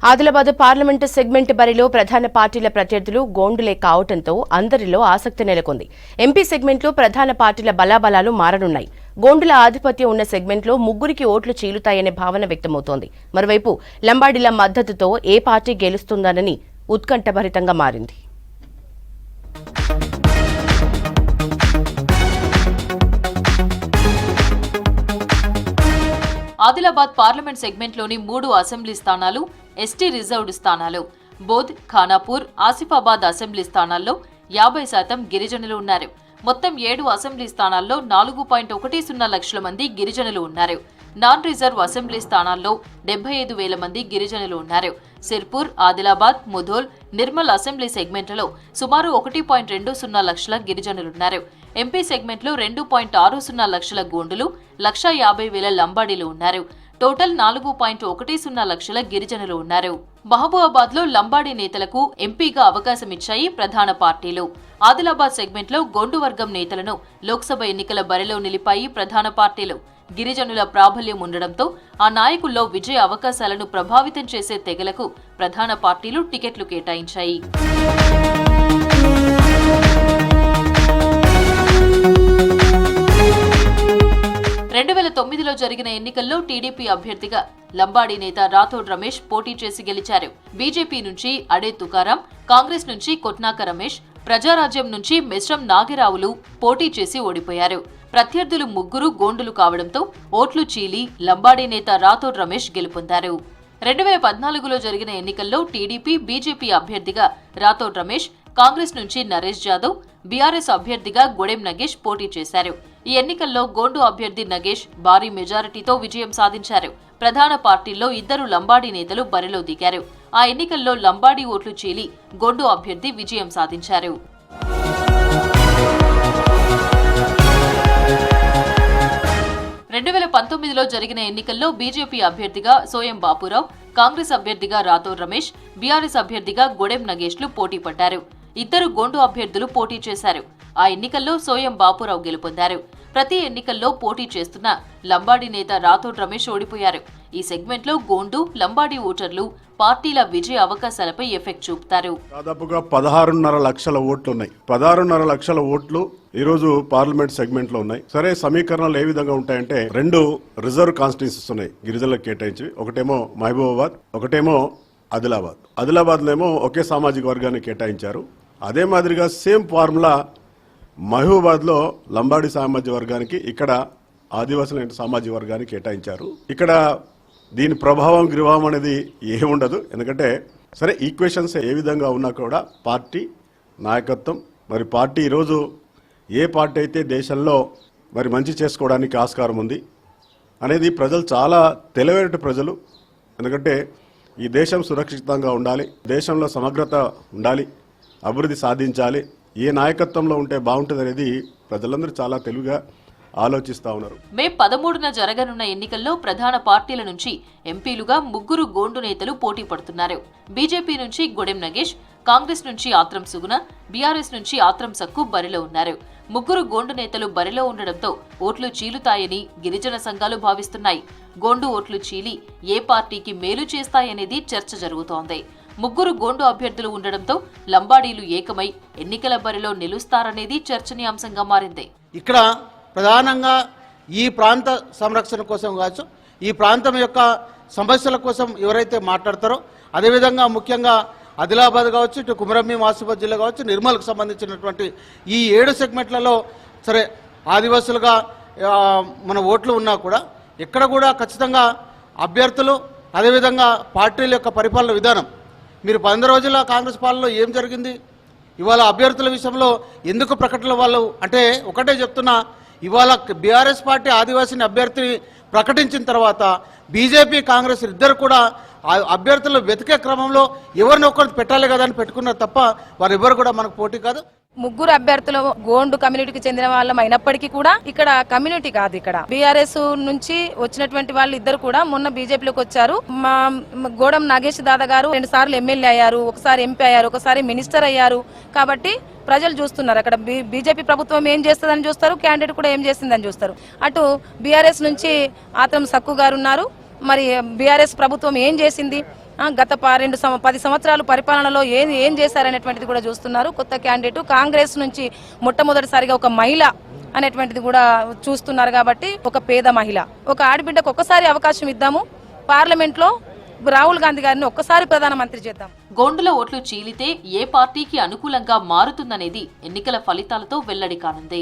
Adilabad parliament segment బరిలో ప్రధాన పార్టీల ప్రత్యర్థులు గోండులే కావడంతో అందరిలో ఆసక్తి నెలకొంది. ఎంపీ సెగ్మెంట్లో ప్రధాన పార్టీల బలాబలాలు మారనున్నాయి. గోండుల ఆధిపత్యం ఉన్న సెగ్మెంట్లో ముగ్గురికి ఓట్లు చీలుతాయనే భావన వ్యక్తమవుతోంది. మరోవైపు లంబాడీల మద్దతుతో ఏ పార్టీ గెలుస్తుందనని ఉత్కంఠభరితంగా మారింది. ఆదిలాబాద్ పార్లమెంట్ సెగ్మెంట్లోని 3 అసెంబ్లీ స్థానాలు ఎస్టీ రిజర్వ్డ్ స్థానాలు. బోధ్, ఖానాపూర్, ఆసిఫాబాద్ అసెంబ్లీ స్థానాల్లో 50% గిరిజనులు ఉన్నారు. మొత్తం 7 అసెంబ్లీ స్థానాల్లో 4.10 లక్షల మంది గిరిజనులు ఉన్నారు. నాన్ రిజర్వ్ అసెంబ్లీ స్థానాల్లో 75,000 మంది గిరిజనులు ఉన్నారు. సిర్పూర్, ఆదిలాబాద్, ముధోల్, నిర్మల్ అసెంబ్లీ సెగ్మెంట్లలో సుమారు 1.20 లక్షల గిరిజనులున్నారు. ఎంపీ సెగ్మెంట్లో 2.60 లక్షల గోండులు, 1,50,000 లంబాడీలు ఉన్నారు. టోటల్ 4.10 లక్షల గిరిజనులు ఉన్నారు. మహబూబాబాద్ లో లంబాడీ నేతలకు ఎంపీగా అవకాశమిచ్చాయి ప్రధాన పార్టీలు. ఆదిలాబాద్ సెగ్మెంట్లో గోండు వర్గం నేతలను లోక్సభ ఎన్నికల బరిలో నిలిపాయి ప్రధాన పార్టీలు. గిరిజనుల ప్రాబల్యం ఉండడంతో ఆ నాయకుల్లో విజయ అవకాశాలను ప్రభావితం చేసే తెగలకు ప్రధాన పార్టీలు టికెట్లు కేటాయించాయి. 2009లో జరిగిన ఎన్నికల్లో టీడీపీ అభ్యర్థిగా లంబాడీ నేత రాథోడ్ రమేష్ పోటీ చేసి గెలిచారు. బీజేపీ నుంచి అడే తుకారాం, కాంగ్రెస్ నుంచి కొట్నాక రమేష్, ప్రజారాజ్యం నుంచి మెస్రం నాగిరావులు పోటీ చేసి ఓడిపోయారు. ప్రత్యర్థులు ముగ్గురు గోండులు కావడంతో ఓట్లు చీలి లంబాడీ నేత రాథోడ్ రమేష్ గెలుపొందారు. 2014లో జరిగిన ఎన్నికల్లో టీడీపీ, బీజేపీ అభ్యర్థిగా రాథోడ్ రమేష్, కాంగ్రెస్ నుంచి నరేష్ జాదవ్, బీఆర్ఎస్ అభ్యర్థిగా గొడెం నగేష్ పోటీ చేశారు. ఈ ఎన్నికల్లో గోండు అభ్యర్థి నగేష్ భారీ మెజారిటీతో విజయం సాధించారు. ప్రధాన పార్టీల్లో 2 లంబాడీ నేతలు బరిలో దిగారు. ఆ ఎన్నికల్లో లంబాడీ ఓట్లు చీలి గోండు అభ్యర్థి విజయం సాధించారు. 2019లో జరిగిన ఎన్నికల్లో బీజేపీ అభ్యర్థిగా సోయం బాపురావు, కాంగ్రెస్ అభ్యర్థిగా రాథోడ్ రమేష్, బీఆర్ఎస్ అభ్యర్థిగా గొడెం నగేష్లు పోటీ పడ్డారు. 2 గోండు అభ్యర్థులు పోటీ చేశారు. ఆ ఎన్నికల్లో సోయం బాపురావు గెలుపొందారు. ప్రతి ఎన్నికల్లో పోటీ చేస్తున్న లంబాడీ నేత రాథోడ్ రమేష్ ఓడిపోయారు. ఈ సెగ్మెంట్లో గోండు, లంబాడీ ఓటర్లు పార్టీల విజయ అవకాశాలపై ఎఫెక్ట్ చూపుతారు. దాదాపుగా 16.5 లక్షల ఓట్లు ఉన్నాయి. 16.5 లక్షల ఓట్లు ఈ రోజు పార్లమెంట్ సెగ్మెంట్ లో ఉన్నాయి. సరే, సమీకరణాలు ఏ విధంగా ఉంటాయంటే 2 రిజర్వ్ కాన్స్టిట్యూన్సీస్ ఉన్నాయి గిరిజనులకు కేటాయించి. ఒకటేమో మహబూబాబాద్, ఒకటేమో ఆదిలాబాద్. ఆదిలాబాద్ లో ఒకే సామాజిక వర్గాన్ని కేటాయించారు. అదే మాదిరిగా సేమ్ ఫార్ములా మహబూబాబాద్ లో లంబాడీ సామాజిక వర్గానికి, ఇక్కడ ఆదివాసుల సామాజిక వర్గానికి కేటాయించారు. ఇక్కడ దీని ప్రభావం గిరిభావం అనేది ఏముండదు. ఎందుకంటే సరే, ఈక్వేషన్స్ ఏ విధంగా ఉన్నా కూడా పార్టీ నాయకత్వం, మరి పార్టీ ఈరోజు ఏ పార్టీ అయితే దేశంలో మరి మంచి చేసుకోవడానికి ఆస్కారం ఉంది అనేది ప్రజలు చాలా తెలివైన ప్రజలు. ఎందుకంటే ఈ దేశం సురక్షితంగా ఉండాలి, దేశంలో సమగ్రత ఉండాలి, అభివృద్ధి సాధించాలి, ఏ నాయకత్వంలో ఉంటే బాగుంటుంది అనేది ప్రజలందరూ చాలా తెలివిగా ఆలోచిస్తా ఉన్నారు. మే 13న జరగనున్న ఎన్నికల్లో ప్రధాన పార్టీల నుంచి ఎంపీలుగా 3 గోండు నేతలు పోటీ పడుతున్నారు. బీజేపీ నుంచి గొడెం నగేష్, కాంగ్రెస్ నుంచి ఆత్రం సుగుణ, బీఆర్ఎస్ నుంచి ఆత్రం సక్కు బరిలో ఉన్నారు. 3 గోండు నేతలు బరిలో ఉండడంతో ఓట్లు చీలుతాయని గిరిజన సంఘాలు భావిస్తున్నాయి. గోండు ఓట్లు చీలి ఏ పార్టీకి మేలు చేస్తాయనేది చర్చ జరుగుతోంది. 3 గోండు అభ్యర్థులు ఉండడంతో లంబాడీలు ఏకమై ఎన్నికల బరిలో నిలుస్తారనేది చర్చనీయాంశంగా మారింది. ఇక్కడ ప్రధానంగా ఈ ప్రాంత సంరక్షణ కోసం కావచ్చు, ఈ ప్రాంతం యొక్క సమస్యల కోసం ఎవరైతే మాట్లాడతారో, అదేవిధంగా ముఖ్యంగా ఆదిలాబాద్ కావచ్చు, ఇటు కుమరంభీం ఆసిఫాబాద్ జిల్లా కావచ్చు, నిర్మల్కు సంబంధించినటువంటి ఈ 7 సెగ్మెంట్లలో సరే ఆదివాసులుగా మన ఓట్లు ఉన్నా కూడా ఎక్కడ కూడా ఖచ్చితంగా అభ్యర్థులు, అదేవిధంగా పార్టీల యొక్క పరిపాలన విధానం, మీరు 15 రోజుల కాంగ్రెస్ పాలనలో ఏం జరిగింది, ఇవాళ అభ్యర్థుల విషయంలో ఎందుకు ప్రకటనలు వాళ్ళు అంటే ఒకటే చెప్తున్నా, ఇవాళ బీఆర్ఎస్ పార్టీ ఆదివాసీని అభ్యర్థిని ప్రకటించిన తర్వాత బీజేపీ, కాంగ్రెస్ ఇద్దరు కూడా అభ్యర్థులు వెతికే క్రమంలో ఎవరినొకరు పెట్టాలి కదా అని పెట్టుకున్నారు తప్ప వారిద్దరు కూడా మనకు పోటీ కాదు. 3 అభ్యర్థులు గోండు కమ్యూనిటీకి చెందిన వాళ్ళం అయినప్పటికీ కూడా ఇక్కడ కమ్యూనిటీ కాదు. ఇక్కడ బీఆర్ఎస్ నుంచి వచ్చినటువంటి వాళ్ళు 2 కూడా మొన్న బీజేపీలోకి వచ్చారు. మా గోడం నాగేష్ దాదా గారు 2 సార్లు ఎమ్మెల్యే అయ్యారు, ఒకసారి ఎంపీ అయ్యారు, ఒకసారి మినిస్టర్ అయ్యారు. కాబట్టి ప్రజలు చూస్తున్నారు అక్కడ బీజేపీ ప్రభుత్వం ఏం చేస్తుందని చూస్తారు, క్యాండిడేట్ కూడా ఏం చేస్తుందని చూస్తారు. అటు బీఆర్ఎస్ నుంచి ఆత్రం సక్కు గారు ఉన్నారు. మరి బీఆర్ఎస్ ప్రభుత్వం ఏం చేసింది, గత 10 సంవత్సరాలు పరిపాలనలో ఏం చేశారనేటువంటిది కూడా చూస్తున్నారు. కొత్త క్యాండిడేట్ కాంగ్రెస్ నుంచి మొట్టమొదటిసారిగా ఒక మహిళ అనేటువంటిది కూడా చూస్తున్నారు. కాబట్టి ఒక పేద మహిళ, ఒక ఆడబిడ్డకు ఒక్కసారి అవకాశం ఇద్దాము, పార్లమెంట్లో రాహుల్ గాంధీ గారిని ఒక్కసారి ప్రధానమంత్రి చేద్దాం. గోండుల ఓట్లు చీలితే ఏ పార్టీకి అనుకూలంగా మారుతుందనేది ఎన్నికల ఫలితాలతో వెల్లడి కానుంది.